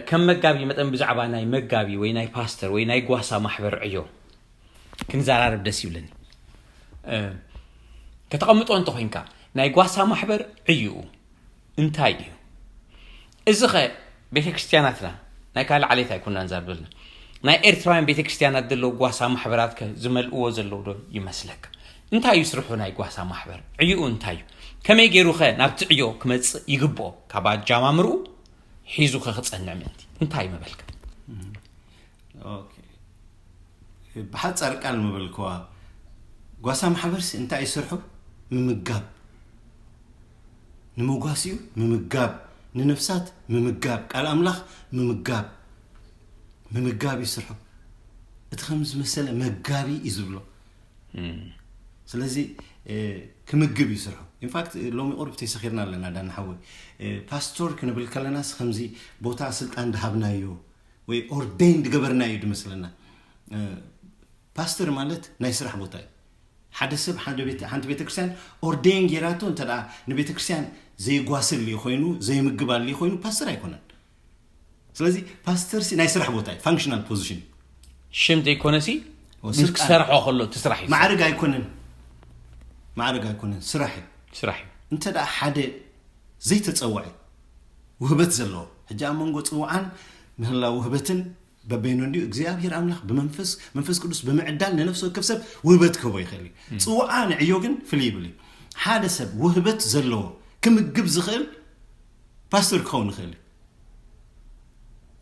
كم مجابي مثلا بزعبا ناي مجابي ويناي باستر ويناي قواسا محبر عيو كنزار بدس يولن كتقمطوا انتو هينكا ناي قواسا محبر عيو انتاي إذا خي بيت كريستياناتنا ناي قال عليه تاي كنا نزار بلنا ناي إرتراين بيت كريستيانات دلو قواسا محبرات كزمل أوزلو دو يمسلك انتاي يسرحوا ناي قواسا محبر عيو انتاي كما يجيرو خي نابت عيو كمتس يقبو كابات جامامرو حيزو خخص النعمتي انتاي مبلك اوكي بحد صارقال مبلكوا غواسا محبرس انتاي يسرحوا ممغاب نموغاسيو ممغاب ننفسات ممغاب قال املاح ممغاب يسرحوا اتخمز مساله مغابي يزبلو سلازي كمغب يسرحوا in fact لومي اوربتي سخيرنا لنا دان حوي باستور كنبل كلناس خمزي بوتا سلطان دهبنايو وي اورديند غبرنايو دمسلنا باستر مالت ناي سرح بوتا حدث حد بيت كريستيان اوردين غيراتو انتدا نبيت كريستيان زي غواسل لي خوينو زي مغبال لي خوينو باستر ايكونن سلازي باستر سي ناي سرح بوتا فانكشنال بوزيشن شمت يكونسي مسك سرحو خلو تسرحي معرق ايكونن سرحي انت دا حدا زي تصوعي وهبت زلو حجا منغو صوعان مهلا وهبتن ببينون دي እግዚአብሔር አምላክ በመንፈስ ቅዱስ በመዕዳል ለነፍሱ ከፍሰብ ወህበት ከቦ ይخلي ጽዋዓን ዕዮግን ፍሊብሊ ሓደ ሰብ ወህበት ዘሎ ከምግብ ዝኽእል ፓስተር ከውን ይخلي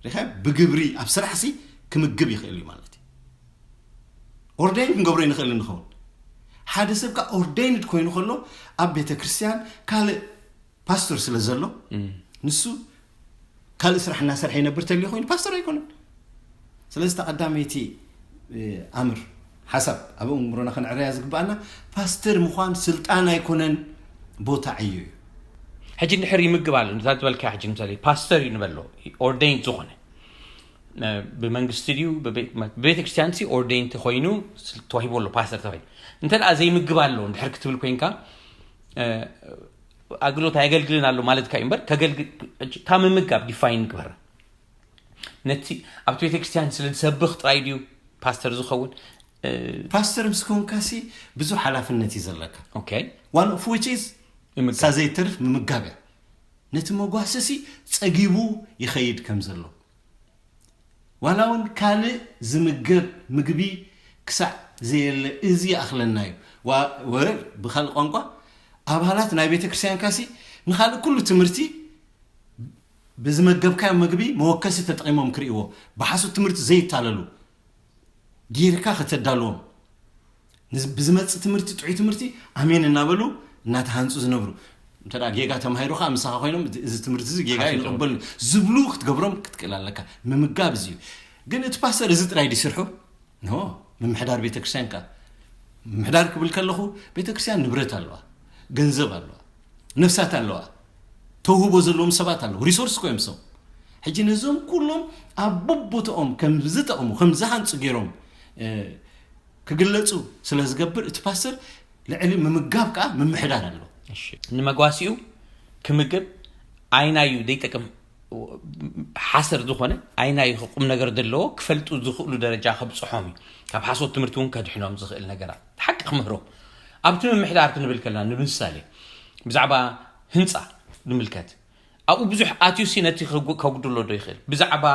ለካ በግብሪ አብስራሕሲ ከምግብ ይخلي ማለት ኦርዴን ክንገብሮ ይخلي ንኸውን ሓደ ሰብ ካ ኦርዴንድ ኮይኑ ከሎ ኣብ ቤተ ክርስቲያን ካለ ፓስተር ስለዘሎ ንሱ ካለ ስራሕና ሰርሕ ይነብር ተሊ ኮይኑ ፓስተር ኣይኮነን ስለዚህ ተቀዳሚቲ አምር حسب ابو عمرنا خنعريا زغبانا باستر مخان سلطان ኣይኮነን ቦታ እዩ حجي نحر يمغبال انت بالك حجي مثالي باستر ينبلو اوردين زونه بمنغستيو ببيت كريستيانسي اوردين تخوينو توهيبولو باستر تاوي انت ازي يمغبالو نحر كتبل كوينكا አግሎት ያገልግልናሉ ማለት ካይምበር ተገልግል ታመምጋብ ዲፋይን ግበር ነቲ አብቶ ቤተ ክርስቲያን ስለሰብኽ ጥራይዲው ፓስተር ዝኸውን ፓስተር ምስኮንካሲ ብዙ ሐላፍነት ይዘለካ ኦኬ one of which is ሳዘይትርፍ ምምጋቢያ ነቲ መጓሰሲ ጸጊቡ ይኸይድ ከምዘሎ ዋላውን ካለ ዝምገብ ምግቢ ክሳዕ ዘየለ እዚ አኽለናዩ ወር በኻል ቋንቋ አባላት ናይ ቤተ ክርስቲያን ካሲ ንኻል ኩሉ ትምርቲ በዝመገብካ ምግቢ መወከስ ተጠቂሞም ክሪዎ በሐሱ ትምርት ዘይታለሉ ጊርካ ከተዳሎም በዝመጽ ትምርት ጥዑይ ትምርቲ አሜን እናበሉ እናተ ሃንጹ ዝነብሩ እንተዳ ጌጋ ተማሂሩኻ ምሳኻ ኮይኖም እዚ ትምርት እዚ ጌጋ ይቀበል ዝብሉ ክትገብሮም ክትቀላለካ ምምጋብ እዚ ግን እቲ ፓስተር እዚ ጥራይ ዲስርሑ ኖ ምምሕዳር ቤተ ክርስቲያን ካ ምሕዳር ክብል ከለኹ ቤተ ክርስቲያን ንብረት ኣለዋ ገንዘብ ኣለዋ ነፍሳት ኣለዋ ተውህቦ ዘለዎም ሰባት ኣለዉ ሪሶርስ ኮይም ሰው ሕጂ ነዞም ኩሎም አብቦቶም ከም ዝጠቕሙ ከም ዝሃንጹ ገይሮም ክግለጹ ስለዝገብር እቲ ፓስተር ልዕሊ ምምጋብ ካ ምምሕዳር ኣለዎ እሺ ንመጓሲኡ ክምግብ አይናዩ ደይጠቅም ሓሰር ዝኾነ አይናዩ ቁም ነገር ደለዎ ክፈልጡ ዝኽእሉ ደረጃ ከብጽሖም ካብ ሓሶት ትምርቱን ከድሕኖም ዝኽእል ነገራት ሓቂ ክምህሮም ኣብቲ ምምሕዳር ክንብል ከለና ንምሳሌ ብዛዕባ ህንጻ ንምልከት አው ብዙሕ አትዩሲ ነቲ ከጉድሎ ዶ ይኽእል ብዛዕባ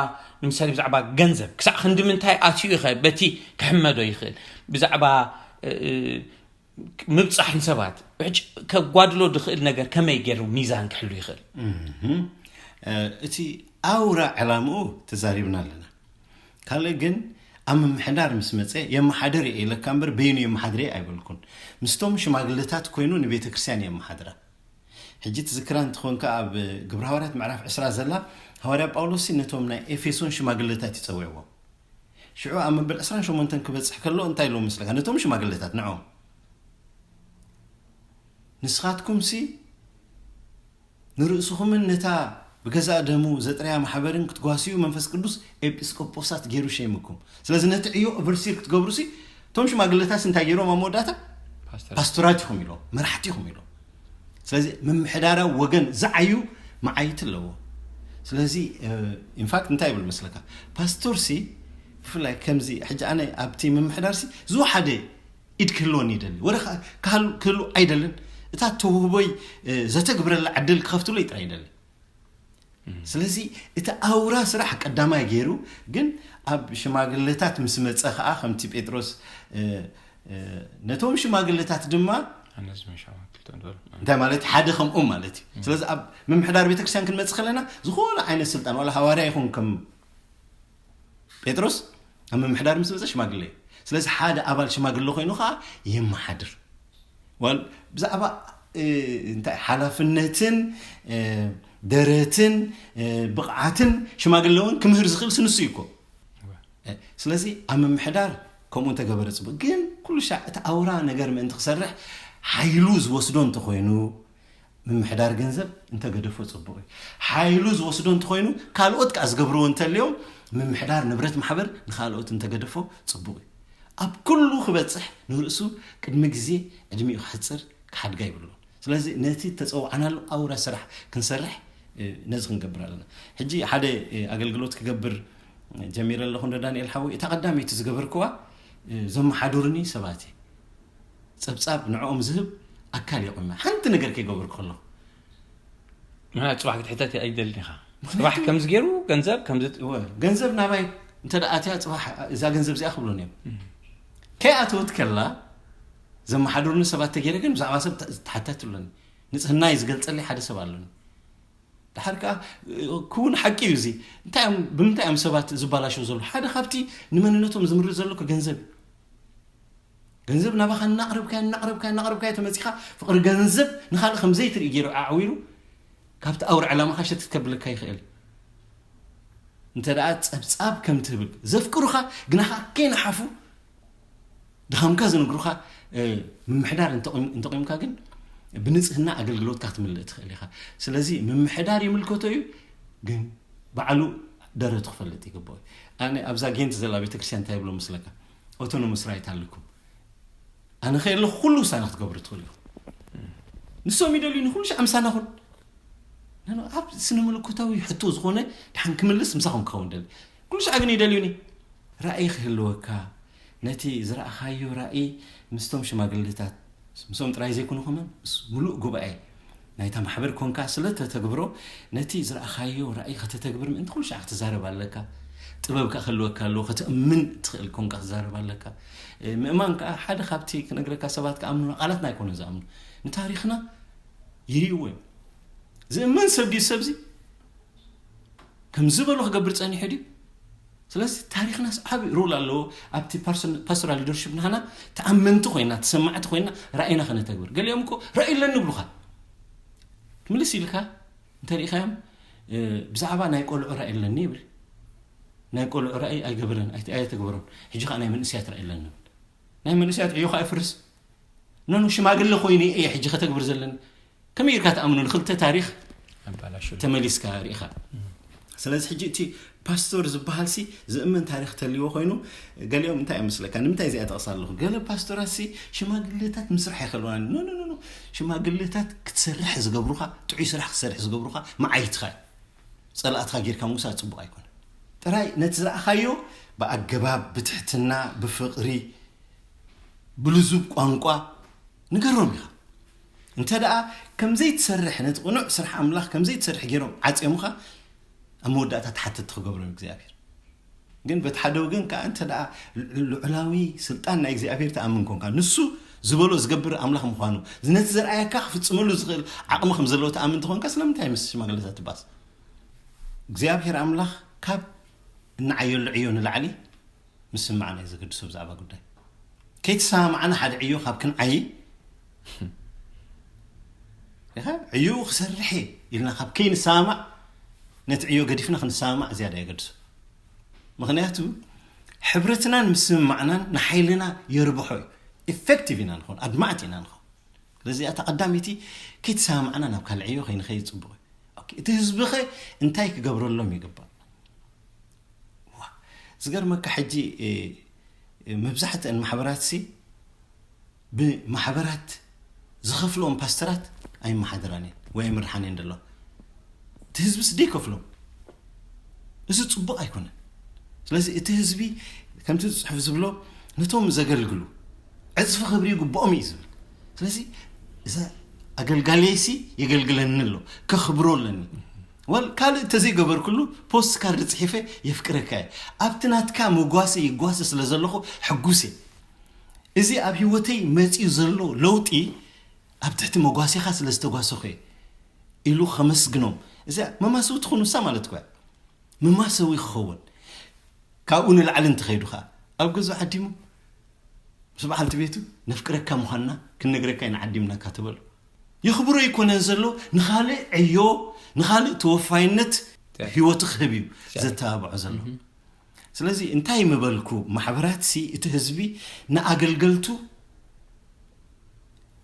ንምሳሌ ብዛዕባ ገንዘብ ክሳዕ ክንዲ ምንታይ አትዩ ይኽእል በቲ ክሕመዶ ይኽእል ብዛዕባ ምብጻሕን ሰባት ከጓድሎ ድኽእል ነገር ከመይ ገይሩ ሚዛን ክሕሉ ይኽእል እቲ አውራ ዕላምኡ ተዛሪብና ኣለና ካለ ግን አም ምሕዳር ምስመጽ የማሐደር የለካምበር በይኑ የማሐደር አይበልኩን ምስቶም ሽማግለታት ኮይኑ ንቤተ ክርስቲያን የማሐደራ ሕጂ ትዝክራን ትኾንካ ኣብ ግብረ ሐዋርያት ምዕራፍ 10 ዘላ ሐዋርያ ጳውሎስ ነቶም ናይ ኤፌሶን ሽማግለታት ይጸውዕዎ ሽዑ ኣብ መበል 28 ክበጽሕ ከሎ እንታይ ሎ መስለካ ነቶም ሽማግለታት ንዖም ንስኻትኩም ሲ ንርእስኹም ነታ በገዛ ደሙ ዘጥሪያ ማሕበርን ክትጓሲዩ መንፈስ ቅዱስ ኤጲስቆጶሳት ገይሩ ሸይምኩም ስለዚህ ነቲ እዩ ቨርሲል ክትገብሩ ሲ ቶም ሽማግለታት እንታይ ገይሮም አሞዳታ ፓስተራት ይኹም ኢሎ መራሕቲ ይኹም ኢሎ ስለዚህ ምምሕዳራ ወገን ዝዓዩ ማዓይት ኣለዎ ስለዚህ ኢንፋክት እንታይ ይብል መስለካ ፓስተር ሲ ፍላይ ከምዚ ሕጂ ኣነ ኣብቲ ምምሕዳርሲ ዙ ሓደ ኢድ ክህልዎን ይደሊ ወደ ክህሉ ኣይደልን እታ ተውህቦይ ዘተግብረላ ዓድል ክኸፍትሎ ይጥራ ይደሊ ስለዚ እቲ ኣውራ ስራሕ ቀዳማይ ገይሩ ግን ኣብ ሽማግለታት ምስ መፀ ከዓ ከምቲ ጴጥሮስ ነቶም ሽማግለታት ድማ እንታይ ማለት ሓደ ከምኦም ማለት እዩ ስለዚ ኣብ ምምሕዳር ቤተክርስትያን ክንመጽእ ከለና ዝኾነ ዓይነት ስልጣን ወላ ሃዋርያ ይኹን ከም ጴጥሮስ ኣብ ምምሕዳር ምስ መፀ ሽማግለ እዩ ስለዚ ሓደ ኣባል ሽማግለ ኮይኑ ከዓ የመሓድር ወል ብዛዕባ እንታይ ሓላፍነትን ደረትን ብቕዓትን ሽማግለውን ክምህር ዝኽእል ስንሱ ይኮ ስለዚ ኣብ ምምሕዳር ከምኡ ተገበረ ጽቡቕ ግን ኩሉ ሻዕ እቲ ኣውራ ነገር ምእንቲ ክሰርሕ ሓይሉ ዝወስዶ እንተኾይኑ ምምሕዳር ገንዘብ እንተገደፎ ጽቡቕ እዩ ሓይሉ ዝወስዶ እንተኾይኑ ካልኦት ከዓ ዝገብርዎ እንተልዮም ምምሕዳር ንብረት ማሕበር ንኻልኦት እንተገደፎ ጽቡቕ እዩ ኣብ ኩሉ ክበጽሕ ንርእሱ ቅድሚ ግዜ ዕድሚኡ ክሕፅር ክሓድጋ ይብሉን ስለዚ ነቲ ተፀዋዕናሉ ኣውራ ስራሕ ክንሰርሕ ነዚ ክንገብር ኣለና ሕጂ ሓደ ኣገልግሎት ክገብር ጀሚረ ኣለኹ እንደ ዳንኤል ሓዊ እታ ቀዳመይቲ ዝገበርክዋ ዘመሓድሩኒ ሰባት ፀብጻብ ንዕኦም ዝህብ ኣካል ይቆም ሓንቲ ነገር ከይገበር ከሎ ምናልባት ጽባሕ ክትሕተት ኣይደልኒኻ ጽባሕ ከምዚ ገይሩ ገንዘብ ናባይ እንተ ደኣትያ ጽባሕ እዛ ገንዘብ እዚኣ ክብሎን እዮም ከይኣተወት ከላ ዘመሓድሩኒ ሰባት ተገይረ ግን ብዛዕባ ሰብ ተሓተትሉኒ ንጽህናይ ዝገልጸለይ ሓደ ሰብ ኣለኒ ድሓር ከዓ ክውን ሓቂ እዩ እዚ ብምንታይ እዮም ሰባት ዝባላሸው ዘሎ ሓደ ካብቲ ንመንነቶም ዝምርእ ዘሎ ገንዘብ ናባኻ እናቕረብካ ተመፂኻ ፍቅሪ ገንዘብ ንኻልእ ከምዘይ ትርኢ ገይሩ ኣዕዊሩ ካብቲ ኣውር ዕላማኻ ሸት ክትከብለካ ይኽእል እንተ ደኣ ፀብጻብ ከም ትብል ዘፍቅሩኻ ግናኻ ከይናሓፉ ድኻምካ ዝንግሩኻ ምምሕዳር እንተቆምካ ግን ብንጽህና ኣገልግሎትካ ክትምልእ ትኽእል ኢኻ ስለዚ ምምሕዳር ይምልከቶ እዩ ግን ባዕሉ ደረት ክፈልጥ ይግባእ ኣነ ኣብዛ ጌንት ዘላ ቤተክርስትያን እንታይ ብሎ መስለካ ኦቶኖመስ ራይት ኣለኩም ኣነ ኸይለ ኩሉ ውሳነ ክትገብሩ ትኽእሉ ንሶም ይደልዩ ንኩሉ ሻዕ ምሳና ኹን ኣብ ስነ መለኮታዊ ሕቶ ዝኾነ ድሓን ክምልስ ምሳኹም ክኸውን ደሊ ኩሉ ሻዕ ግን ይደልዩኒ ራእይ ክህልወካ ነቲ ዝረኣኻዮ ራእይ ምስቶም ሽማግለታት ምስቶም ጥራይ ዘይኮኑ ኸመን ሙሉእ ጉባኤ ናይታ ማሕበር ኮንካ ስለተተግብሮ ነቲ ዝረኣኻዮ ራእይ ከተተግብር ምእንቲ ኩሉ ሻዕ ክትዛረብ ኣለካ ጥበብካ ክህልወካ ኣለዎ ከተእምን ትኽእል ኮንካ ክትዛረብ ኣለካ ምእማን ከዓ ሓደ ካብቲ ክነግረካ ሰባት ከኣምኑ ቃላትና ኣይኮነ ዝኣምኑ ንታሪክና ይርኢዎ እዮም ዝእመን ሰብ ድዩ ሰብዚ ከም ዝበሎ ክገብር ፀኒሑ ድዩ ስለዚ ታሪክና ዓብይ ሮል ኣለዎ ኣብቲ ፓስቶራል ሊደርሺፕ ንሓና ተኣመንቲ ኮይና ተሰማዕቲ ኮይና ራእይና ከነተግብር ገሊኦም እኮ ራእይ ለኒ ብሉኻ ትምልስ ኢልካ እንተሪኢኻዮም ብዛዕባ ናይ ቆልዑ ራእይ ለኒ ይብል ናይ ቆልዑ ራእይ ኣይገብረን ኣይተግብሮን ሕጂ ከዓ ናይ መንእስያት ራእይ ለኒ ናይ መንእስያት ዕዮ ከዓ ይፍርስ ነኑ ሽማግለ ኮይኑ እየ ሕጂ ከተግብር ዘለኒ ከመይ ኢልካ ተኣምኑ ንክልተ ታሪክ ተመሊስካ ርኢኻ ስለዚ ሕጂ እቲ ፓስተር ዝበሃልሲ ዝእመን ታሪክ ተልይዎ ኮይኑ ገሊኦም እንታይ ይመስለካ ንምንታይ እዚኣ ተቕሳ ኣለኹ ገለ ፓስተራሲ ሽማግለታት ምስራሕ ይኽእልዋኒ ኖ ሽማግለታት ክትሰርሕ ዝገብሩኻ ጥዑይ ስራሕ ክትሰርሕ ዝገብሩኻ መዓይትኻ ፀላእትካ ጌርካ ምውሳድ ፅቡቕ ኣይኮነ ጥራይ ነቲ ዝረኣኻዮ ብኣገባብ ብትሕትና ብፍቕሪ ብልዙብ ቋንቋ ንገሮም ኢኻ እንተ ደኣ ከምዘይ ትሰርሕ ነቲ ቁኑዕ ስራሕ ኣምላኽ ከምዘይ ትሰርሕ ገይሮም ዓፂሙኻ ኣብ መወዳእታ ተሓትት ክገብሮም እግዚኣብሔር ግን በተሓደው ግን ከዓ እንተ ደኣ ልዑላዊ ስልጣን ናይ እግዚኣብሔር ተኣምን ኮንካ ንሱ ዝበሎ ዝገብር ኣምላኽ ምዃኑ ነቲ ዘርኣየካ ክፍፅመሉ ዝኽእል ዓቕሚ ከም ዘለዎ ተኣምን ትኾንካ ስለምንታይ ምስ ሽማግለታት ትባስ እግዚኣብሔር ኣምላኽ ካብ እናዓየሉ ዕዮ ንላዕሊ ምስማዕና እዩ ዘገድሶ ብዛዕባ ጉዳይ ከይተሰማዕና ሓደ ዕዮ ካብ ክንዓይ ዕዮ ክሰርሕ ኢልና ካብ ከይንሰማዕ ነቲ ዕዮ ገዲፍና ክንሰማዕ ዝያዳ የገድሶ ምክንያቱ ሕብረትናን ምስማዕናን ንሓይልና የርብሖ እዩ ኢፌክቲቭ ኢና ንኾን ኣድማዕቲ ኢና ንኾን ስለዚ እታ ቀዳሚቲ ከይተሰማዕና ናብ ካልእ ዕዮ ከይንኸይድ ፅቡቕ እዩ እቲ ህዝብኸ እንታይ ክገብረሎም ይግባእ ዝገርመካ ሕጂ መብዛሕትአን ማሕበራት ብማሕበራት ዝኸፍሎም ፓስተራት ኣይመሓደራን ወይ ምርሓን እንደሎ እቲ ህዝቢ ስደይ ከፍሎም እዚ ጽቡቕ ኣይኮነን ስለዚ እቲ ህዝቢ ከምቲ ጽሑፍ ዝብሎ ነቶም ዘገልግሉ ዕጽፊ ክብሪ ይግብኦም እዩ ዝብል ስለዚ እዛ ኣገልጋሊሲ የገልግለኒ ኣሎ ከኽብሮለኒ ወል ካልእ ተዘይገበር ኩሉ ፖስት ካርድ ጽሒፈ የፍቅረካ ኣብቲ ናትካ መጓሰ ይጓሰ ስለ ዘለኹ ሕጉሴ እዚ ኣብ ህይወተይ መጺኡ ዘሎ ለውጢ ኣብ ትሕቲ መጓሰኻ ስለ ዝተጓሰኹ ኢሉ ከመስግኖም እዚ መማሰው ትኹኑሳ ማለት እኮ መማሰው ይኸውን ካብኡ ንላዕሊ እንትኸይዱኻ ኣብ ገዛ ዓዲሙ ስብሓልቲ ቤቱ ነፍቅረካ ምዃንና ክንነግረካ ይንዓዲምና ካተበሉ ይኽብሮ ይኮነን ዘሎ ንኻልእ ዕዮ ንኻልእ ተወፋይነት ህይወቱ ክህብ እዩ ዘተባብዖ ዘሎ ስለዚ እንታይ ምበልኩ ማሕበራት ሲ እቲ ህዝቢ ንኣገልገልቱ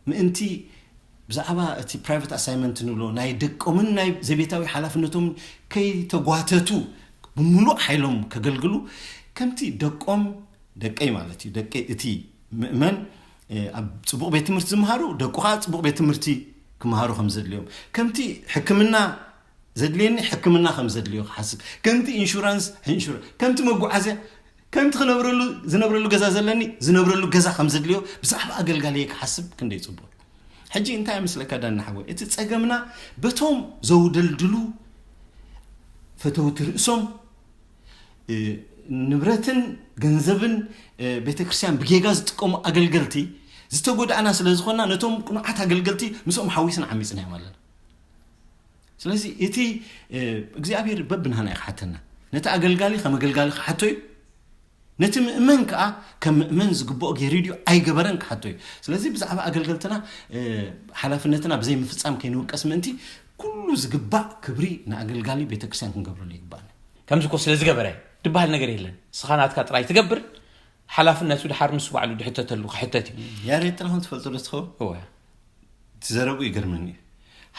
ምእንቲ ብዛዕባ እቲ ፕራይቬት ኣሳይመንት ንብሎ ናይ ደቆምን ናይ ዘቤታዊ ሓላፍነቶም ከይተጓተቱ ብምሉእ ሓይሎም ከገልግሉ ከምቲ ደቆም ደቀይ ማለት እዩ ደቀይ እቲ ምእመን ኣብ ጽቡቕ ቤት ትምህርቲ ዝመሃሩ ደቁኻ ጽቡቕ ቤት ትምህርቲ ክመሃሩ ከም ዘድልዮም ከምቲ ሕክምና ዘድልየኒ ሕክምና ከም ዘድልዮ ክሓስብ ከምቲ ኢንሹራንስ ከምቲ መጓዓዝያ ከምቲ ዝነብረሉ ገዛ ዘለኒ ዝነብረሉ ገዛ ከም ዘድልዮ ብዛዕባ ኣገልጋሊ ክሓስብ ክንደይ ጽቡቕ ሕጂ እንታይ ምስለካ ዳናሕወ እቲ ጸገምና በቶም ዘውደልድሉ ፈተውቲ ርእሶም ንብረትን ገንዘብን ቤተክርስቲያን ብጌጋ ዝጥቀሙ ኣገልገልቲ ዝተጎዳእና ስለ ዝኾንና ነቶም ቁኑዓት ኣገልገልቲ ምስኦም ሓዊስን ዓሚፅና እዮም ኣለና ስለዚ እቲ እግዚኣብሔር በብናህና ይክሓተና ነቲ ኣገልጋሊ ከም ኣገልጋሊ ክሓቶ እዩ ነቲ ምእመን ከዓ ከም ምእመን ዝግብኦ ገይሩ ኣይገበረን ክሓቶ እዩ ስለዚ ብዛዕባ ኣገልገልትና ሓላፍነትና ብዘይ ምፍጻም ከይንውቀስ ምእንቲ ኩሉ ዝግባእ ክብሪ ንኣገልጋሊ ቤተክርስቲያን ክንገብረሉ ይግባእና ከምዚ ኮ ስለ ዝገበረ ድባል ነገር የለን ስኻናትካ ጥራይ ትገብር ሓላፍነቱ ድሓር ምስ ባዕሉ ድሕተተሉ ክሕተት እዩ ያሬድ ጥራሁን ትፈልጦ ዶ ትኸው ትዘረቡ ይገርመኒ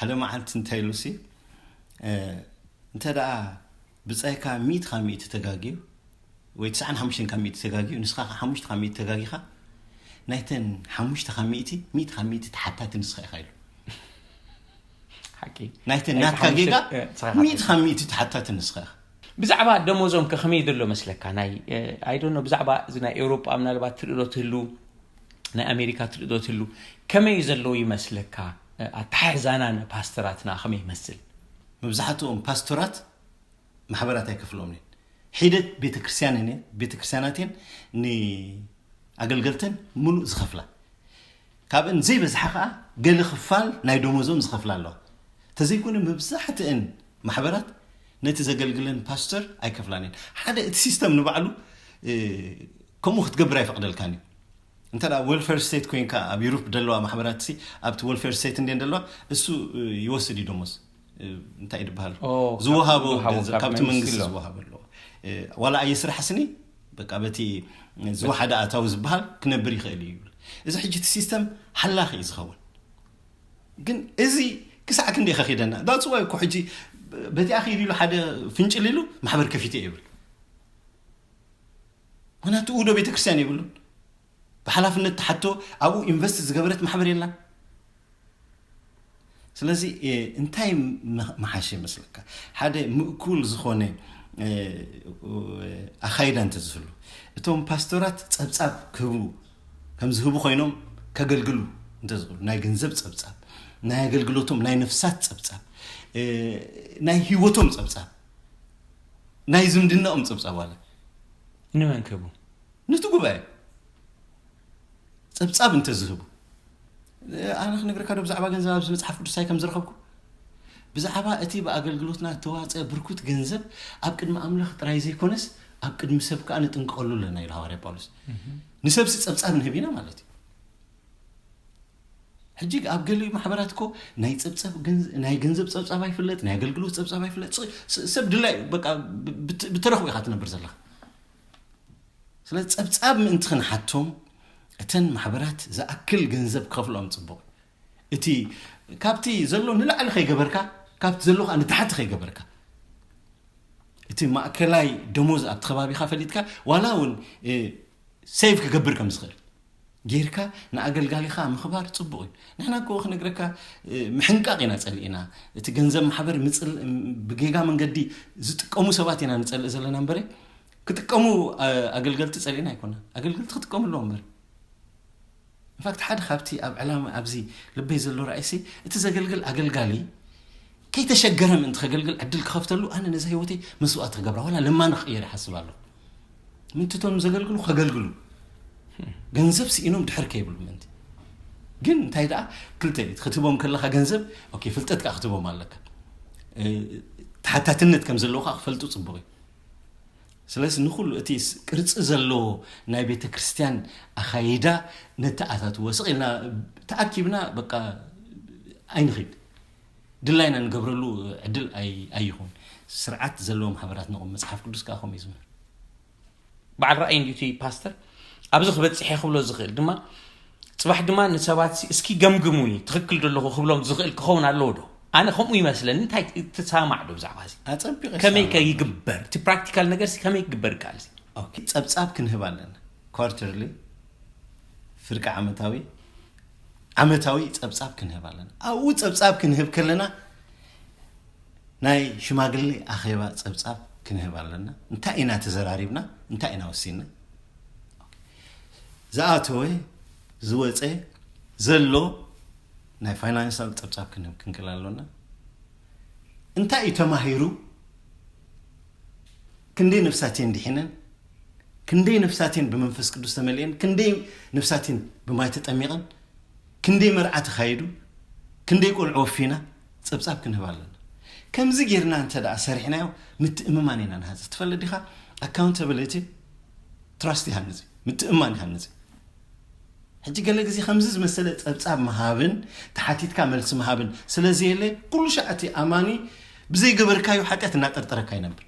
ሓደ መዓልቲ እንታይ ኢሉሲ እንተ ደኣ ብጻይካ 100 ካብ 100 ተጋጊዩ ወይ 95 ካብ 100 ተጋጊዩ ንስኻ 5 ካብ 100 ተጋጊኻ ናይተን 5 ካብ 100 100 ካብ 100 ተሓታት ንስኻ ኢኻ ኢሉ ሓቂ ናይተን ናትካ ጌጋ 100 ካብ 100 ተሓታት ንስኻ ኢኻ ብዛዕባ ደሞዞም ከመይ ይደሎ መስለካ ናይ አይ ዶንት ኖ ብዛዕባ ናይ ኤውሮፓ ምናልባት ትልዶ ትህሉ ናይ ኣሜሪካ ትልዶ ትህሉ ከመይ ዘሎ ይመስለካ ኣታሕዛናን ፓስተራትና ከመይ ይመስል መብዛሕትኦም ፓስተራት ማሕበራት ኣይከፍሎም ነን ሒደት ቤተክርስቲያናትን ንኣገልገልተን ሙሉእ ዝኸፍላ ካብን ዘይበዝሓ ከዓ ገለ ክፋል ናይ ደሞዞም ዝኸፍላ ኣለዋ ተዘይኮነ መብዛሕትአን ማሕበራት ነቲ ዘገልግለን ፓስተር ኣይከፍላንን ሓደ እቲ ሲስተም ንባዕሉ ከምኡ ክትገብር ኣይፈቅደልካን እዩ እንተ ደኣ ዌልፌር ስቴት ኮይንካ ኣብ ዩሮፕ ደለዋ ማሕበራት ሲ ኣብቲ ዌልፌር ስቴት እንደን ደለዋ እሱ ይወስድ ደሞዝ እንታይ ይድበሃል ዝወሃቦ ካብቲ መንግስቲ ዝወሃቦ ኣለዎ ዋላ ኣየስራሕስኒ በቃ በቲ ዝወሓደ ኣታዊ ዝበሃል ክነብር ይኽእል እዩ እዚ ሕጂ እቲ ሲስተም ሓላኺ እዩ ዝኸውን ግን እዚ ክሳዕ ክንደይ ከኺደና ዳፅዋይ እኮ ሕጂ በቲ ኣኺር ኢሉ ሓደ ፍንጭል ኢሉ ማሕበር ከፊት ይብል ምክንያቱ ውዶ ቤተክርስቲያን ይብሉ ብሓላፍነት ተሓቶ ኣብኡ ኢንቨስት ዝገበረት ማሕበር የላ ስለዚ እንታይ መሓሸ ይመስለካ ሓደ ምእኩል ዝኾነ ኣኻይዳ እንተዝህሉ እቶም ፓስተራት ፀብጻብ ክህቡ ከም ዝህቡ ኮይኖም ከገልግሉ እንተዝህሉ ናይ ገንዘብ ፀብጻብ ናይ ኣገልግሎቶም ናይ ነፍሳት ፀብጻብ ናይ ህይወቶም ፀብጻብ ናይ ዝምድናኦም ፀብጻብ ዋላ ንመን ክህቡ ነቲ ጉባኤ ፀብጻብ እንተዝህቡ ኣነ ክነግረካ ዶ ብዛዕባ ገንዘብ ኣብ መጽሓፍ ቅዱሳይ ከም ዝረኸብኩ ብዛዕባ እቲ ብኣገልግሎትና ተዋፀ ብርኩት ገንዘብ ኣብ ቅድሚ ኣምላኽ ጥራይ ዘይኮነስ ኣብ ቅድሚ ሰብ ከዓ ንጥንቀሉ ለና ኢሉ ሐዋርያ ጳውሎስ ንሰብሲ ፀብጻብ ንህብ ኢና ማለት እዩ ሕጂ ኣብ ገሊ ማሕበራት እኮ ናይ ፀብጻብ ናይ ገንዘብ ፀብጻብ ኣይፍለጥ ናይ ኣገልግሎት ፀብጻብ ኣይፍለጥ ሰብ ድላይ በቃ ብተረኽቡ ኢኻ ትነብር ዘለኻ ስለዚ ፀብጻብ ምእንቲ ክንሓቶም እተን ማሕበራት ዝኣክል ገንዘብ ከፍሎም ጽቡቕ እቲ ካብቲ ዘሎ ንላዕሊ ከይገበርካ ካብቲ ዘሎ ከዓ ንታሕቲ ከይገበርካ እቲ ማእከላይ ደሞዝ ኣብ ከባቢኻ ፈሊጥካ ዋላ እውን ሴቭ ክገብር ከም ዝኽእል ጌርካ ንኣገልጋሊኻ ምኽባር ጽቡቕ እዩ ንሕና እኮ ክነግረካ ምሕንቃቕ ኢና ጸሊእና እቲ ገንዘብ ማሕበር ምጽል ብጌጋ መንገዲ ዝጥቀሙ ሰባት ኢና ንጸልእ ዘለና እምበረ ክጥቀሙ ኣገልገልቲ ጸሊእና ኣይኮና ኣገልገልቲ ክጥቀሙ ኣለዎም እምበረ ኢንፋክት ሓደ ካብቲ ኣብ ዕላማ ኣብዚ ልበይ ዘሎ ራእሲ እቲ ዘገልግል ኣገልጋሊ ከይተሸገረ ምእንቲ ከገልግል ዕድል ክኸፍተሉ ኣነ ነዚ ህይወተይ መስዋዕት ክገብራ ዋላ ለማ ንኽእየር ይሓስብ ኣለሁ ምንትቶም ዘገልግሉ ከገልግሉ ገንዘብ ሲኢኖም ድሕር ከይብሉ ምንቲ ግን እንታይ ደኣ ክልተ ክትቦም ከለኻ ገንዘብ ኦኬ ፍልጠት ካ ክትቦም ኣለካ ተሓታትነት ከም ዘለውካ ክፈልጡ ጽቡቕ እዩ ስለዚ ንኹሉ እቲ ቅርጽ ዘለዎ ናይ ቤተ ክርስቲያን ኣኻይዳ ነተኣታትዎ ስቕኢልና ተኣኪብና በቃ ኣይንኽድ ድላይና ንገብረሉ ዕድል ኣይኹን ስርዓት ዘለዎ ማሕበራት ንቑም መጽሓፍ ቅዱስ ከዓ ኸመይ ዝምር በዓል ራእይ እንዲቲ ፓስተር ኣብዚ ክበጽሕ ክብሎ ዝኽእል ድማ ጽባሕ ድማ ንሰባት እስኪ ገምግሙኒ ትኽክል ደለኹ ክብሎም ዝኽእል ክኸውን ኣለዎ ዶ ኣነ ከምኡ ይመስለኒ እንታይ ትሰማዕ ዶ ብዛዕባ እዚ ኣጸቢቕ ከመይ ከይግበር እቲ ፕራክቲካል ነገር ከመይ ክግበር ይከኣል ኦኬ ጸብጻብ ክንህብ ኣለና ኳርተርሊ ፍርቂ ዓመታዊ ጸብጻብ ክንህብ ኣለና ኣብኡ ጸብጻብ ክንህብ ከለና ናይ ሽማግሌ ኣኼባ ጸብጻብ ክንህብ ኣለና እንታይ ኢና ተዘራሪብና እንታይ ኢና ወሲና ዝኣተወ ዝወፀ ዘሎ ናይ ፋይናንሻል ጸብጻብ ክንክል ኣለና እንታይ እዩ ተማሂሩ ክንደይ ነፍሳቴን ድሒነን ክንደይ ነፍሳቴን ብመንፈስ ቅዱስ ተመልአን ክንደይ ነፍሳቴን ብማይ ተጠሚቐን ክንደይ መርዓ ተኻይዱ ክንደይ ቆልዑ ወፊና ጸብጻብ ክንህብ ኣለና ከምዚ ጌርና እንተ ደኣ ሰሪሕናዮ ምትእምማን ኢና ንሃዝ ትፈልጥ ዲኻ ኣካውንታብሊቲ ትራስት ይሃንጽ ምትእምማን ይሃንጽ ሕጂ ገለ ግዜ ከምዚ ዝመሰለ ጸብጻብ መሃብን ተሓቲትካ መልሲ መሃብን ስለዚ የለ ኩሉ ሸዓቲ ኣማኒ ብዘይ ገበርካዮ ሓጢአት እናጠርጠረካ ይነብር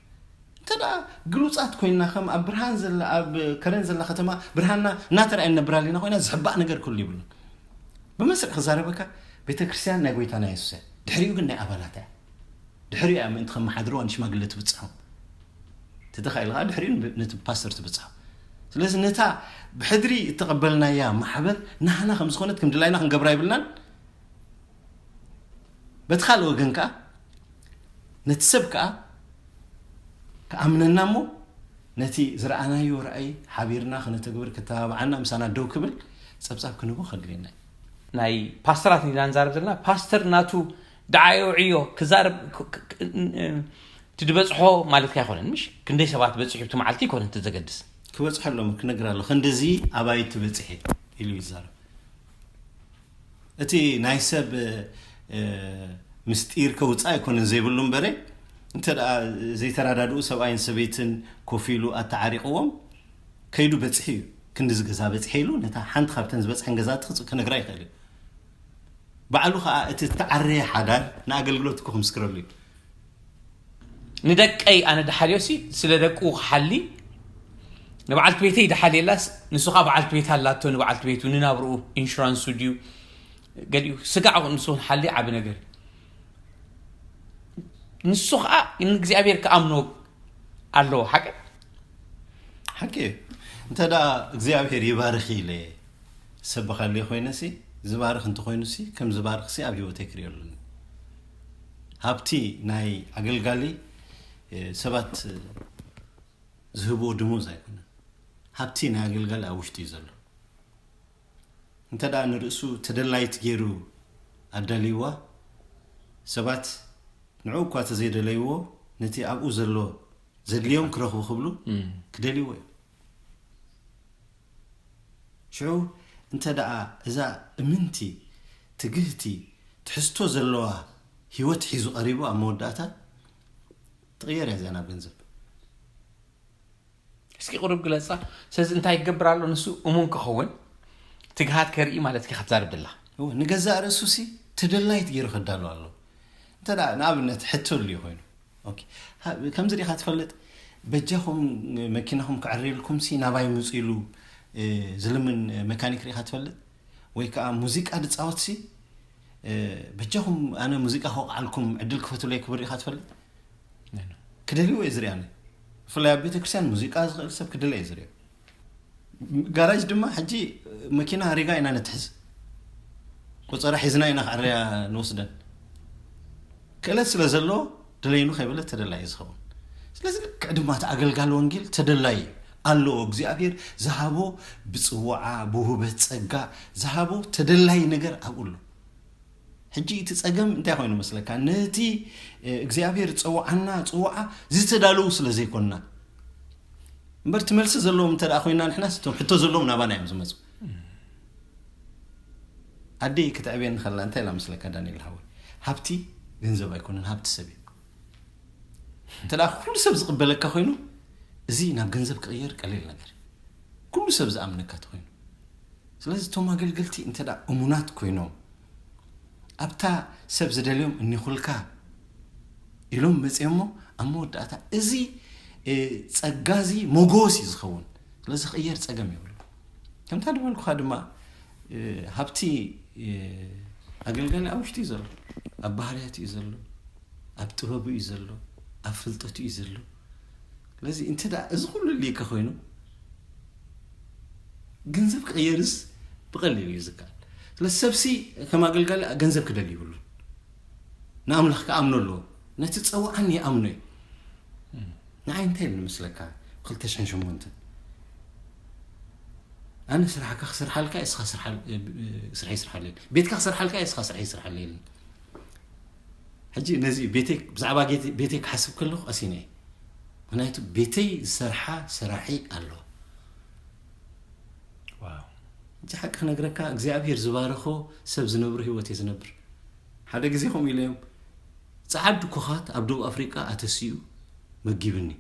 እንተ ደኣ ግሉጻት ኮይንና ከም ኣብ ብርሃን ዘላ ኣብ ከረን ዘላ ከተማ ብርሃንና እናተረኣየን ነብራሊና ኮይና ዝሕባእ ነገር ኩሉ ይብሉን ብመስርዕ ክዛረበካ ቤተ ክርስቲያን ናይ ጎይታና የሱስ ድሕሪኡ ግን ናይ ኣባላት እያ ድሕሪኡ እያ ምእንቲ ከመሓድርዋ ንሽማግለ ትብፅሖ ተተኻኢልካ ድሕሪኡ ነቲ ፓስተር ትብፅሖ ስለዚ ነታ ብሕድሪ እተቐበልናያ ማሕበር ናህና ከም ዝኾነት ከም ድላይና ክንገብራ ይብልናን በቲ ካልእ ወገን ከዓ ነቲ ሰብ ከዓ ከኣምነና እሞ ነቲ ዝረኣናዮ ራእይ ሓቢርና ክነተግብር ክተባብዓና ምሳና ደው ክብል ጸብጻብ ክንህቦ ከድልየና ናይ ፓስተራት ኢና ንዛረብ ዘለና ፓስተር ናቱ ደዓዮ ዕዮ ክዛረብ ትድበጽሖ ማለት ኣይኮነን ምሽ ክንደይ ሰባት በጽሑ ብትመዓልቲ ይኮነ ትዘገድስ ክበጽሕ ኣለዎ ክነግር ኣለዎ ክንደዚ ኣባይ ትበጽሒ ኢሉ ይዛረብ እቲ ናይ ሰብ ምስጢር ከውፃ ኣይኮነን ዘይብሉ እምበረ እንተ ደኣ ዘይተራዳድኡ ሰብኣይን ሰበይትን ኮፍ ኢሉ ኣተዓሪቕዎም ከይዱ በጽሒ እዩ ክንዲ ዝገዛ በጽሒ ኢሉ ነታ ሓንቲ ካብተን ዝበጽሐን ገዛት ክነግራ ይኽእል እዩ ባዕሉ ከዓ እቲ ተዓረየ ሓዳር ንኣገልግሎት እኮ ክምስክረሉ እዩ ንደቀይ ኣነ ድሓልዮሲ ስለ ደቁ ክሓሊ ንበዓልቲ ቤተይ ድሓልየላስ ንሱኻ በዓልቲ ቤት ኣላቶ ንበዓልቲ ቤቱ ንናብርኡ ኢንሹራንሱ ድዩ ገዲኡ ስጋዕ ንሱ ሓሊ ዓብ ነገር ንሱ ከዓ ንእግዚኣብሔር ከኣምኖ ኣለዎ ሓቂ እንተ ደኣ እግዚኣብሔር ይባርኽ ኢለ ሰበኻለየ ኮይነሲ ዝባርኽ እንተኾይኑሲ ከም ዝባርኽሲ ኣብ ህይወተይ ክርእየሉኒ ሃብቲ ናይ ኣገልጋሊ ሰባት ዝህቦ ድሞዝ ኣይኮነን ሃብቲ ናይ ኣገልጋሊ ኣብ ውሽጢ እዩ ዘሎ እንተ ደኣ ንርእሱ ተደላይት ገይሩ ኣዳልይዋ ሰባት ንዑ እኳ ተዘይደለይዎ ነቲ ኣብኡ ዘሎ ዘድልዮም ክረኽቡ ክብሉ ክደልይዎ እዩ ሽዑ እንተ ደኣ እዛ እምንቲ ትግህቲ ትሕዝቶ ዘለዋ ህይወት ሒዙ ቀሪቡ ኣብ መወዳእታ ትቕየር እያ ዚኣ ናብ ገንዘብ እስኪ ቁርብ ግለጻ ስለዚ እንታይ ክገብር ኣሎ ንሱ እሙን ክኸውን ትግሃት ከርኢ ማለት ኪ ክትዛርብ ደላ ንገዛእ ርእሱሲ ተደላይት ገይሩ ከዳሉ ኣሎ እንተ ደኣ ንኣብነት ሕቶሉ እዩ ኮይኑ ከምዚ ዲኻ ትፈልጥ በጃኹም መኪናኹም ክዕርየልኩምሲ ናባይ ምፁ ኢሉ ዝልምን መካኒክ ሪኻ ትፈልጥ ወይ ከዓ ሙዚቃ ድፃወትሲ በጃኹም ኣነ ሙዚቃ ከውቃዓልኩም ዕድል ክፈትለይ ክብር ኢኻ ትፈልጥ ክደልይዎ እየ ዝርያ ፍላይ ኣብ ቤተ ክርስቲያን ሙዚቃ ዝኽእል ሰብ ክደለ እየ ዝርዮ ጋራጅ ድማ ሕጂ መኪና ሪጋ ኢና ነትሕዝ ቆፀራ ሒዝና ኢና ዓርያ ንወስደን ክእለት ስለ ዘሎ ደለይኑ ከይበለ ተደላይ ዝኸውን ስለዚህ ቅድማ ተአገልጋል ወንጌል ተደላይ አሎ እግዚአብሔር ዘሃቦ ብጽዋዓ በውበት ጸጋ ዘሃቦ ተደላይ ነገር አቁሉ ሕጂ ትጸገም እንታይ ኮይኑ መስለካ ነቲ እግዚአብሔር ጽዋዓና ጽዋዓ ዝተዳለው ስለ ዘይኮንና እምበር ትመልስ ዘለዎም እንተ ደኣ ኮይና ንሕና ስቶም ሕቶ ዘለዎም ናባና እዮም ዝመፁ አዲ ክትዕብየን ከላ እንታይ ላ መስለካ ዳንኤል ሃዊ ሃብቲ ገንዘብ ኣይኮነን ሃብቲ ሰብ እንተ ደኣ ኩሉ ሰብ ዝቕበለካ ኮይኑ እዚ ናብ ገንዘብ ክቕየር ቀሊል ነገር ኩሉ ሰብ ዝኣምነካ ኮይኑ ስለዚ ቶም ኣገልገልቲ እንተ ደኣ እሙናት ኮይኖም ኣብታ ሰብ ዝደልዮም እኒኹልካ ኢሎም መፅዮሞ ኣብ መወዳእታ እዚ ጸጋዚ ሞጎስ ይዝኸውን ስለዚ ክቕየር ጸገም ይብሉ ከምታ ድበልኩኻ ድማ ሃብቲ ኣገልጋሊ ኣብ ውሽጢ እዩ ዘሎ ኣብ ባህርያት እዩ ዘሎ ኣብ ጥበቡ እዩ ዘሎ ኣብ ፍልጠቱ እዩ ዘሎ ስለዚ እንተ ደኣ እዚ ኩሉ ልይከ ኮይኑ ገንዘብ ክቕየርስ ብቐሊሉ እዩ ዝከኣል ስለዚ ሰብሲ ከም ኣገልጋሊ ገንዘብ ክደሊ ይብሉ ንኣምላኽ ከኣምኖ ኣለዎ ነቲ ፀዋዓን ይኣምኖ እዩ ንዓይ እንታይ ንምስለካ 2008 أنا سرحة كخسر حالك إسخا سرحي ليل بيتك خسر حالك إسخا سرحي ليل حجي نزي بيتك بزعبا بيتك حسب كله أسيني هنايتو بيتي سرحة سرحي الله واو انت حق نقرأك እግዚአብሔር زبارخو سب زنبر هيوتي زنبر حدا ጊዜኹም ኢሎም ጻዓዱ ኮኻት ኣብ ደቡብ ኣፍሪካ ኣተሲዩ መጊብኒ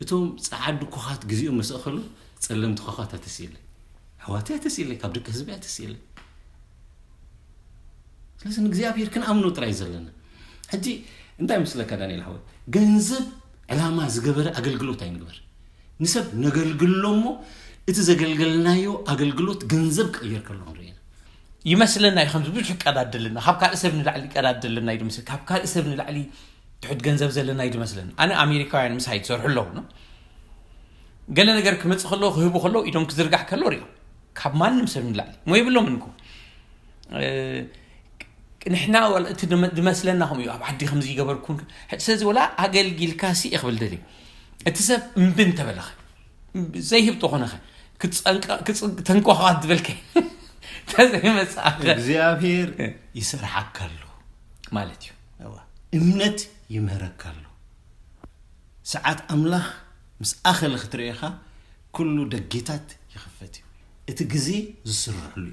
እቶም ጻዓዱ ኮኻት ግዚኡ መስእኸሉ ጸለምቲ ኮኻት ኣተሲለ حواتي أتسيلي كابدك حزبي أتسيلي لازم እግዚአብሔር ክንአምኖ ጥራይ ዘለና ሕጂ እንታይ መስለካ ዳንኤል ሓወት ገንዘብ ዕላማ ዝገበረ አገልግሎት አይንግበር ንሰብ ነገልግሎሞ እቲ ዘገልገልናዮ አገልግሎት ገንዘብ ቀየር ከሎም ሪና ይመስለና ይኸም ብዙሕ ቀዳድልና ካብ ካልእ ሰብ ንላዕሊ ቀዳድልና ይድምስ ካብ ካልእ ሰብ ንላዕሊ ትሑት ገንዘብ ዘለና ይድመስለና ኣነ ኣሜሪካውያን ምስ ሃይት ሰርሑ ኣለዉ ነው ገለ ነገር ክመጽእ ከሎ ክህቡ ከሎ ኢዶም ክዝርጋሕ ከሎ ሪዮ ካብ ማንም ሰብ ንላዕሊ ሞ ይብሎም እንኩ نحنا ولا تدمسلناهم يا عبد خمسة جبركون سيز ولا عقل جيل كاسي يقبل دلي اتسب من بنت بلخ زي هبطو هنا كتنكو هاد بالك تزي مساك እግዚአብሔር ይሰርሐካሉ ማለት እዩ እምነት ይመረካሉ ሰዓት አምላኽ ምስ ኣኸለ ክትሪኻ ኩሉ ደጌታት ይኸፈት እቲ ግዜ ዝስርሕሉ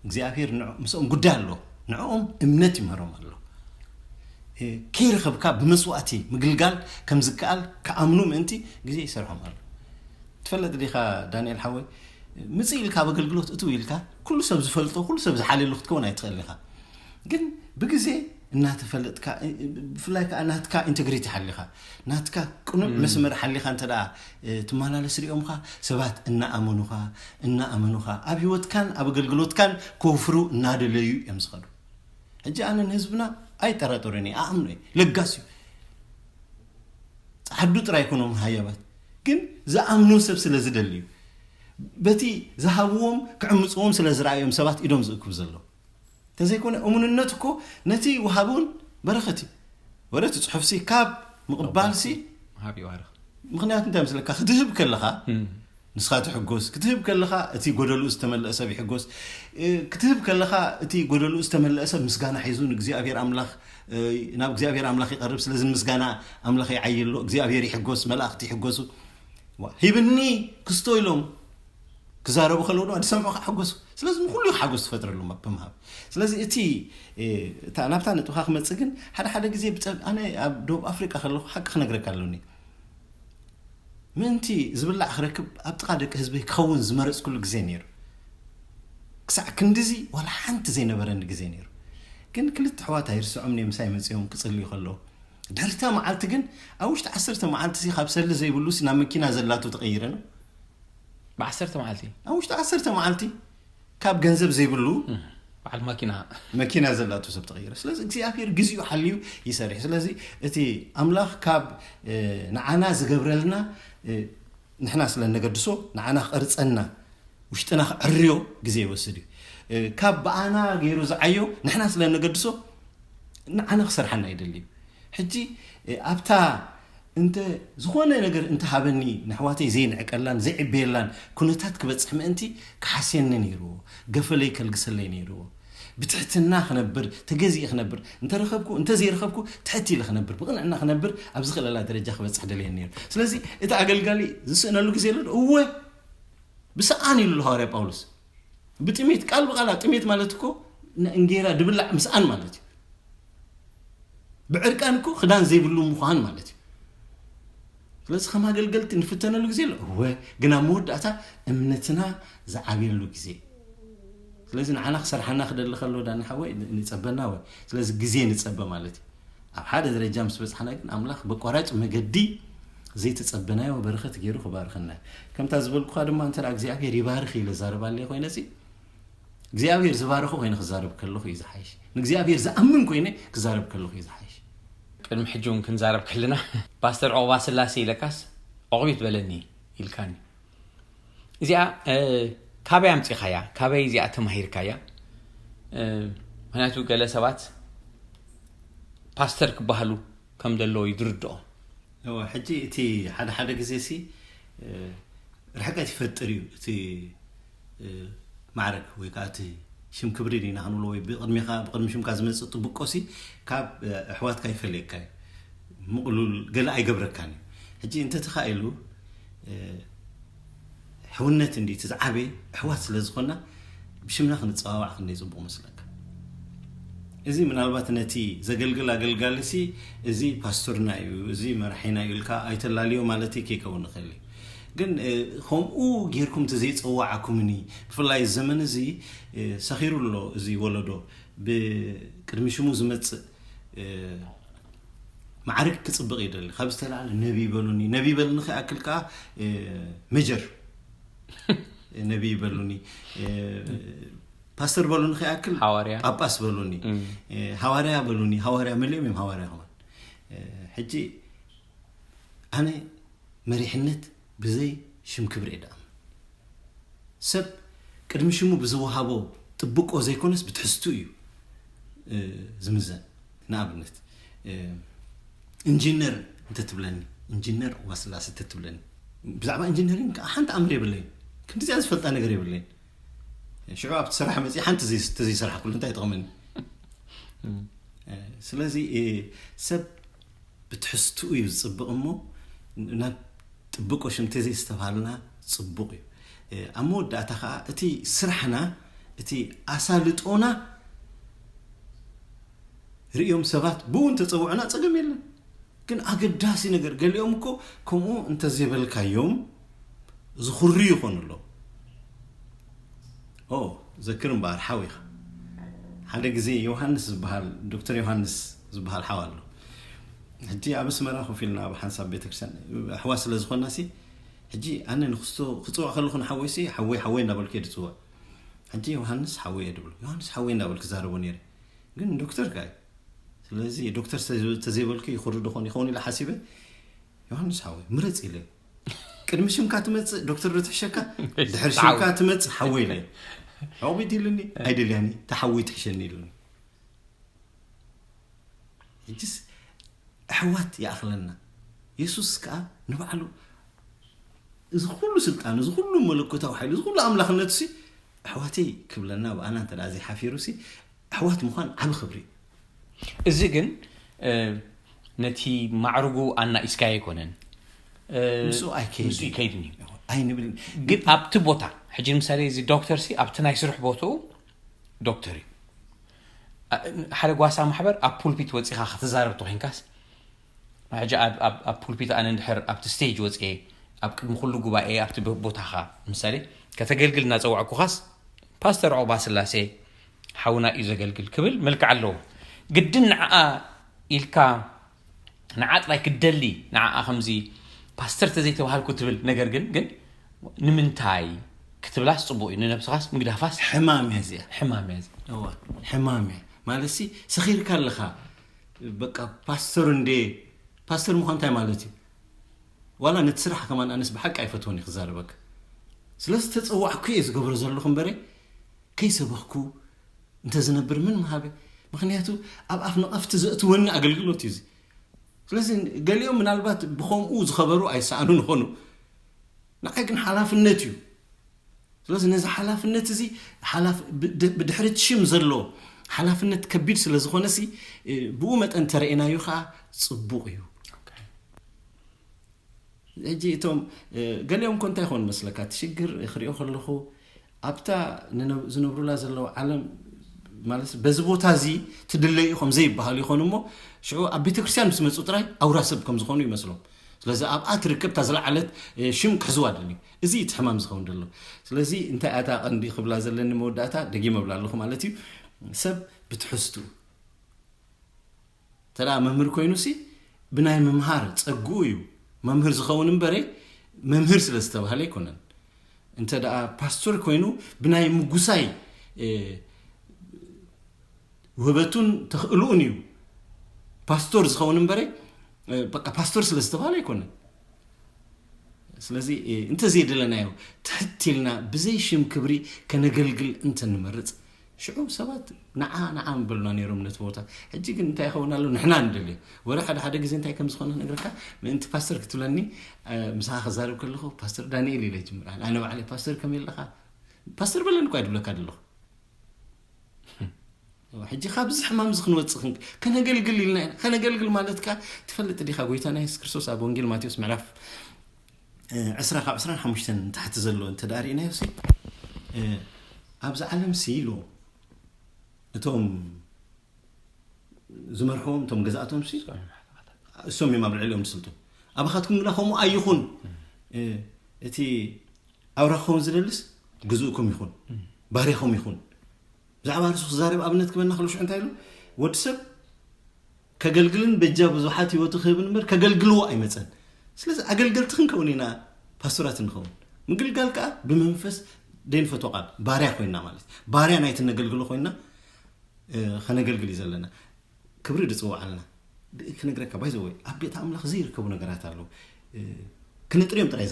እግዚአብሔር ምስኦም ጉዳይ ኣሎ نعم امنتي مرام الله كير خبكا بمسواتي مقلقال كم زكال كأمنو منتي جزي يسرحهم الله تفلت ليخا دانيال حوي مسيل كا بقلقلوت اتويل كا كل سب زفلطو كل سب زحالي لوخت كون يتخيل ليخا جن بجزي انها تفلت كا فلاك انها كا انتجريتي حليخا ناتكا كنو مسمر حليخا انت دا تمالا لسريهم خا سبات ان امنوخا ابي وت كان ابقلقلوت كان كفرو نادليو يمسخدو እጂ አነን ህዝብና አይጠራጠሩኒ አምኑ ለጋሲዩ ጻዱ ጥራይ ኮኖም ሃያባት ግን ዘአምኑ ሰብ ስለዝደልዩ በቲ ዘሃብዎም ክዕምጽዎም ስለዝራዮም ሰባት ኢዶም ዝእክብ ዘሎ ተዘይኮነ እሙንነትኮ ነቲ ወሃቡን በረኸቲ ወረት ጽሑፍሲ ካብ ምቅባልሲ ሃቢ ዋረኽ ምክንያት እንታይ መስለካ ክትህብ ከለኻ ንስኻት ሕጎስ ክትህብ ከለኻ እቲ ጎደሉ ዝተመለሰ ቢሕጎስ ክትህብ ከለኻ እቲ ጎደሉ ዝተመለሰ ምስጋና ሒዙን እግዚአብሔር አምላኽ ናብ እግዚአብሔር አምላኽ ይቀርብ ስለዚ ምስጋና አምላኽ ይዓይሎ እግዚአብሔር ይሕጎስ መላእክቲ ይሕጎሱ ሂብኒ ክስቶይሎም ክዛረቡ ከለውዶ አድሰምዑ ሕጎስ ስለዚ ሁሉ ሕጎስ ተፈጥረሎም በመሃብ ስለዚ እቲ ናብታ ነጥኻ ክመጽእ ግን ሓደ ግዜ ኣነ ኣብ ደቡብ ኣፍሪካ ከለኹ ሓቂ ክነግረካ ኣለኒ منتي زبلع خركب أبتقادك حزبي كون زمرس كل جزينير كسع كندزي ولا حنت زي نبرن جزينير كن كل التحوات هيرسو عمني مساي مسيهم كصلي خلوه درتا معلت جن أوش تعسرت معلت سي خابسل زي بلوس نام مكينة زلاتو تغيرنا بعسرت معلتي أوش تعسرت معلتي كاب جنزب زي بلو على ماكينة زلاتو سب تغير سلازي እግዚአብሔር ግዚኡ حليو يسرح سلازي اتي املاح كاب نعنا زغبرلنا نحنا سلا نقدسو نعنا قرصنا وشتنا عريو جزء يوسدي كاب أنا غيرو زعيو نحن أصلا نقدسه أنا خسر حنا يدلي حجي أبتا أنت زخونا نقدر أنت حابني نحواتي زين عكلان زي عبيلان كنتات كبتصح ما أنتي كحسين نيرو قفلي كالقسلي نيرو بتحتنا خنبر تجزي خنبر أنت رخبكو أنت زي رخبكو تحتي لخنبر بقنا عنا خنبر أبزخل لا درجة خبتصح دلي نيرو سلازي إذا عقل قالي زسنا لو جزيلو هو بس أني للهاري باولس بتميت قلب غلط تميت مالتكو انجيرا دبلع مسأن مالتي بعرقانكو خدان زي بلو مخان مالتي فلس خما قلقلت نفتنا له غزي هو غنا موداتا امنتنا زعابين له غزي ስለዚህ አና خسرحنا خدل خلو دان حوي نصبنا ወይ ስለዚህ غزي نصب مالتي ኣብ ሓደ ደረጃ ምስ በጽحنا ግን አምላኽ በቋራጭ መገዲ زي تصبنا وبرخت غيرو خبارخنا كم تزبلكو خدما انت እግዚአብሔር ይባርክ ይለዛርባል ኮይነሲ እግዚአብሔር ዝባርኮ ኮይነ ክዛረብ ከለኹ ይዛሓይሽ ንእግዚአብሔር ዘአምን ኮይነ ክዛረብ ከለኹ ይዛሓይሽ ቅድም ሕጁን ክንዛረብ ከለና ፓስተር ዖባ ስላሴ ለካስ ዖቢት በለኒ ይልካኒ እዚኣ ካበይ አምጪኻያ ካበይ እዚኣ ተማሂርካያ ምክንያቱ ገለ ሰባት ፓስተር ክባህሉ ከም ደሎ ይድርድኦ هو حجي تي حدا جزيسي رحقات يفتريو تي معرك ويكاتي شم كبريني نحن لو بقدم شم كازم طبقوسي كاب حوات كاي فليك كاي مقلول قال اي قبرك كان حجي انت تخايلو حونت اندي تزعبي حوات سلازخنا بشمنا خنتصاوع خني يصبو مسلك እዚህ ምናልባት ነቲ ዘገልግል አገልጋልሲ እዚህ ፓስተርና እዚህ መርሒና ይልካ አይተላልዮ ማለት ከከው ንኸሊ ግን ሆምኡ ጌርኩም ተዘይ ጽዋዓኩምኒ ፍላይ ዘመን እዚህ ሰኺሩሎ እዚህ ወለዶ በቅድሚ ሽሙ ዝመጽ ማዕረግ ክጽብቕ ይደል ካብስተላል ነቢ በሉኒ ነቢ በልኒ ከአክልካ መጀር ነቢ በሉኒ ፓስተር በሉኒ ከአክል ሐዋርያ ጳጳስ በሉኒ ሐዋርያ በሉኒ ሐዋርያ መለም ሐዋርያ ሆነ ሕጂ አነ መሪሕነት بزي شم كبر إدام سب كرم شمو بزوهابو طبقو زي كونس بتحستويو زمزان نابنت انجينير انت تبلني انجينير واسلاس انت تبلني بزعبا انجينيرين حانت امري بلين كنت زي اسفلت انا قريب بلين شعوب تسرح مزي حانت زي سرح كل انت يتغمني سلازي سب بتحستويو تصبق امو طبقو شمتزي استفالنا صبقي امود اتخا اتي سرحنا اتي اسالطونا ريوم سبات بون تصوعنا صقم يلا كن اقداسي ነገር ገሊኦም እኮ ኮሙ እንተ ዘበልካዮም ዝኹሪ ይኾንሎ ኦ ዘክርም ባር ሓዊኻ ሓደ ግዜ ዮሐንስ ዝበሃል ዶክተር ዮሐንስ ዝበሃል ሓዋሎ حجي أبس مرة خفيلنا بحسب بيتكسن حواس لزخنا سي حجي أنا نخستو خطوة خلونا حويسي حوي نبل كده تسوى حجي يوحنس حوي دبل يوحنس حوي نبل كزار بنير قلنا دكتور كاي لازم دكتور تزيبل كي يخرج دخوني خوني لحاسبة يوحنس حوي مرت إلي كريم شم كاتمت دكتور رتحشكا دحر شم كاتمت حوي لي أو بدي لني هيدا يعني تحوي تحشني لني يجس حوات يا أخلنا يسوس كا نبعلو إذا كله سلطان إذا كله ملكوته وحيل إذا كله أملاك نفسي حواتي كبلنا وأنا أنت لازم حفيروسي حوات مخان عم خبري الزجن نتي معرجو أنا إسكاي كونن مسو أي كيدني أي نبل جيب أب تبوتا حجي مثالي زي دكتور سي أب تنايس روح بوتو دكتوري حرق واسع محبر أب بولبيت وزي خا تزارب توهين كاس حاجة أب بولبيت أنا ندحر أب تستيج وز إيه أب مخلو جوا إيه أب تبوتها مثالي كتجلجل ناس أو عكو خاص باستر عباس اللاسي حونا إذا جلجل كبل ملك علو قدن نعا إلكا نعات لايك الدلي نعا خمزي باستر تزيت وهالكتبل نجر جن نمنتاي كتب لاس صبوي نفس خاص مقدها فاس حمام يزي هو حمام مالسي سخير كلخا بقى باستر ندي باستر مخان تاي مالتي ولا نتسرح كمان أنس بحق عيفتوني خزاربك ስለዚህ ተጸዋዕኩ ዝገብሮ ዘለኹም በረ ከይሰበኽኩ እንተ ዝነብር ምን ማሃበ ምክንያቱ ኣብ ኣፍ ነቐፍቲ ዘእትወኒ ኣገልግሎት እዩ ስለዚህ ገሊኦም ምናልባት ብኸምኡ ዝኸበሩ ኣይሰኣኑን ይኾኑ ንዓይ ግን ሓላፍነት እዩ ስለዚህ ነዚ ሓላፍነት እዚ ብድሕሪት ሽም ዘሎ ሓላፍነት ከቢድ ስለ ዝኾነ ሲ ብኡ መጠን ተረእናዩ ከዓ ጽቡቕ እዩ እጂ እቶም ገሊኦም ኮንታ ይኾን መስለካ ትሽግር ይኽሪኦ ከለኹ ኣብታ ዝነብሩላ ዘለዉ ዓለም ማለት በዚ ቦታ እዚ ትድለይ ኢኹም ዘይበሃል ይኾኑ እሞ ሽዑ ኣብ ቤተ ክርስቲያን ምስ መፁ ጥራይ ኣውራሰብ ከም ዝኾኑ ይመስሎም ስለዚ ኣብኣ ትርከብ ታዝለዓለት ሽም ክሕዝዋ ደልዩ እዚ እቲ ሕማም ዝኸውን ደሎ ስለዚ እንታይ ኣታ ቀንዲ ክብላ ዘለኒ መወዳእታ ደጊመ ብላ ኣለኹ ማለት እዩ ሰብ ብትሕዝቱ ተዳ መምህር ኮይኑሲ ብናይ መምሃር ፀጉኡ እዩ መምህር ዝኸውን እምበረ መምህር ስለ ዝተባሃለ ይኮነን እንተ ደኣ ፓስቶር ኮይኑ ብናይ ምጉሳይ ውህበቱን ተኽእሉን እዩ ፓስቶር ዝኸውን እምበረ በቃ ፓስቶር ስለ ዝተባሃለ ይኮነን ስለዚ እንተ ዘየድለናዮ ትሕቲልና ብዘይ ሽም ክብሪ ከነገልግል እንተ ንመርፅ ሽዑ ሰባት ንዓ ምበሉና ነይሮም ነቲ ቦታ ሕጂ ግን እንታይ ይኸውን ኣሎ ንሕና ንደልዩ ወረ ሓደ ግዜ እንታይ ከም ዝኾነ ነግረካ ምእንቲ ፓስተር ክትብለኒ ምሳኻ ክዛረብ ከለኹ ፓስተር ዳንኤል ኢለ ጅምር ኣነ ባዕለይ ፓስተር ከም የለኻ ፓስተር በለኒ ኳ ይድብለካ ደለኹ ሕጂ ካብዚ ሕማም ዝክንወፅእ ከነገልግል ኢልና ኢና ከነገልግል ማለትካ ትፈልጥ ዲኻ ጎይታና ኢየሱስ ክርስቶስ ኣብ ወንጌል ማቴዎስ ምዕራፍ 10-25 ታሕቲ ዘሎ እንተዳሪእናዮ ሲ ኣብዚ ዓለም ሲ ኢሉ እቶም ዝመርሕዎም እቶም ገዛእቶም ሲ እሶም እዮም ኣብ ልዕሊኦም ዝስልጡ ኣባኻትኩም ላ ከምኡ ኣይኹን እቲ ኣውራኽዎም ዝደልስ ግዝኡኩም ይኹን ባርያኹም ይኹን ብዛዕባ ርሱ ክዛረብ ኣብነት ክበና ክሉ ሽዑ እንታይ ኢሉ ወዲ ሰብ ከገልግልን በጃ ብዙሓት ህይወቱ ክህብን እምበር ከገልግልዎ ኣይመፀን ስለዚ ኣገልገልቲ ክንከውን ኢና ፓስቶራት ንኸውን ምግልጋል ከዓ ብመንፈስ ደንፈቶ ቃል ባርያ ኮይና ማለት ባርያ ናይቲ ነገልግሎ ኮይና ከነገልግል ይዘለና ክብሪ ድጽዋዓልና ክነግረካ ባይዘ ወይ ኣብ ቤት ኣምላኽ ዘይርከቡ ነገራት ኣለው ክነጥሪዮም ጥራይ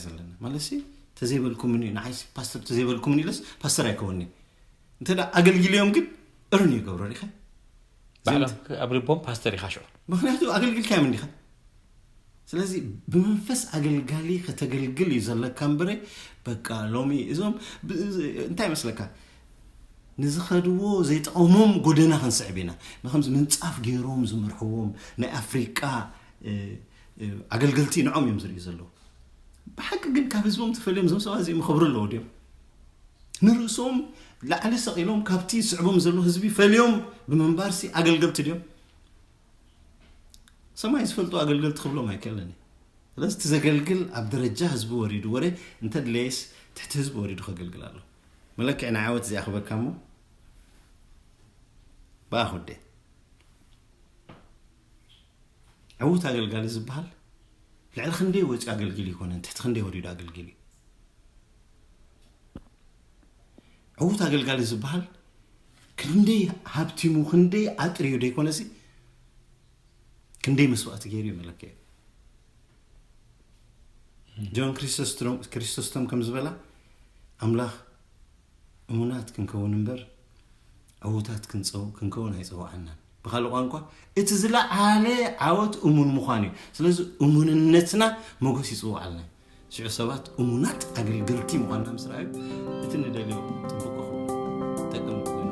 ዘለና ማለት ተዘይበልኩም ምን ንዓይስ ፓስተር ተዘይበልኩም ኢለስ ፓስተር ኣይከውኒ እንተዳ ኣገልግልዮም ግን እርን ይገብሮ ዲኻ ባዕሎም ኣብ ልቦም ፓስተር ኢኻ ሽዑ ምክንያቱ ኣገልግልካ ምን ዲኻ ስለዚ ብመንፈስ ኣገልጋሊ ከተገልግል እዩ ዘለካ እምበረ በቃ ሎሚ እዞም እንታይ መስለካ ንዝኸድዎ ዘይጠቕሞም ጎደና ክንስዕብ ኢና ንከምዚ ምንፃፍ ገይሮም ዝመርሕዎም ናይ ኣፍሪቃ ኣገልገልቲ ንዖም እዮም ዝርእዩ ዘለዉ ብሓቂ ግን ካብ ህዝቦም ተፈልዮም ዞም ሰባት እዚኦም ክብሩ ኣለዎ ድዮም ንርእሶም ላዕሊ ሰቂሎም ካብቲ ስዕቦም ዘሎ ህዝቢ ፈልዮም ብምንባርሲ ኣገልገልቲ ድዮም ሰማይ ዝፈልጡ ኣገልገልቲ ክብሎም ኣይከለኒ ስለዚ ትዘገልግል ኣብ ደረጃ ህዝቢ ወሪዱ ወረ እንተ ድለየስ ትሕቲ ህዝቢ ወሪዱ ከገልግል ኣሎ መለክዕ ናይ ዓወት እዚኣ ክበካ እሞ ባኹደ ዓወት ኣገልጋሊ ዝበሃል ልዕሊ ክንደይ ወጪ ኣገልግል ይኮነን ትሕቲ ክንደይ ወሪዱ ኣገልግል እዩ ዓወት ኣገልጋሊ ዝበሃል ክንደይ ሃብቲሙ ክንደይ ኣጥርዩ ደይኮነሲ ክንደይ መስዋዕት ገይሩ መለክዕ ጆን ክሪስቶስቶም ከም ዝበላ ኣምላኽ እሙናት ክንከውን እምበር ዓወታት ክንከውን ኣይፀዋዓናን ብካልእ ቋንቋ እቲ ዝለዓለ ዓወት እሙን ምዃን እዩ ስለዚ እሙንነትና ሞገስ ይፅዋዓልና ሽዑ ሰባት እሙናት ኣገልገልቲ ምዃንና ምስ ረኣዩ እቲ ንደልዮ ጥቡቅ ክኸውን ጠቅም